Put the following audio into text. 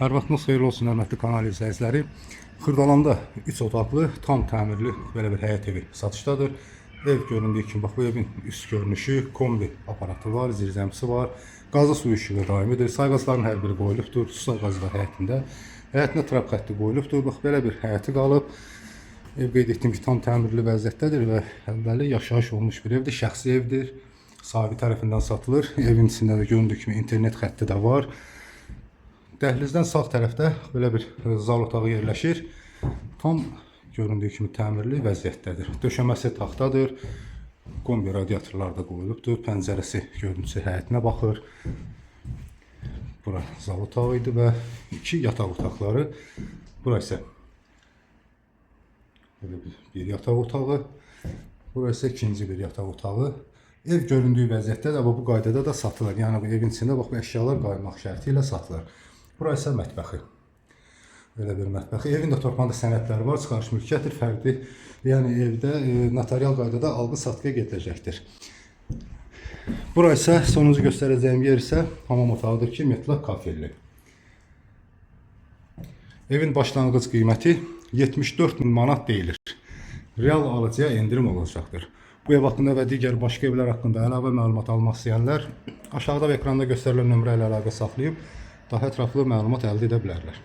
Hər vaxtınız xeyirli olsun, hörmətli kanal izləyiciləri. Xırdalanda 3 otaqlı, tam təmirli belə bir həyət evi satışdadır. Ev göründüyü kimi, bax bu evin üst görünüşü, kombi aparatı var, zirzəmisi var, qazı suyu işığı daimidir. Sayğacların hər biri qoyulubdur, su sayğacı da həyətində. Həyətinə trap xətti qoyulubdur. Bax belə bir həyəti qalıb. Ev qeyd etdiyim ki, tam təmirli vəziyyətdədir və əvvəli yaşayış olmuş bir evdir, şəxsi evdir. Sahibi tərəfindən satılır. Evin içində də göründüyü kimi internet xətti də var. Dəhlizdən sağ tərəfdə belə bir zal otağı yerləşir. Tam göründüyü kimi təmirli vəziyyətdədir. Döşəməsi taxtadır. Kombi radiatorlar da qoyulubdur. Pəncərəsi görüntüsü həyətinə baxır. Bura zal otağı idi və 2 yataq otaqları. Bura isə bir yataq otağı. Bura isə ikinci bir yataq otağı. Ev göründüyü vəziyyətdə də bu qaydada da satılır. Yəni bu evin içində bax bu əşyalar qaymaq şərti ilə satılır. Bura isə mətbəxi. Belə bir mətbəxi. Evin də torpağında sənədləri var, çıxarış mülkiyyətdir, fərqli. Yəni evdə notarial qaydada alqı-satqıya gediləcəkdir. Bura isə sonuncu göstərəcəyim yer isə hamam otağıdır ki, mütləq kafelli. Evin başlanğıc qiyməti 74 min manat deyilir. Real alıcıya endirim olacaqdır. Bu ev haqqında və digər başqa evlər haqqında əlavə məlumat almaq istəyənlər aşağıda və ekranda göstərilən nömrə ilə əlaqə saxlayıb daha ətraflı məlumat əldə edə bilərlər.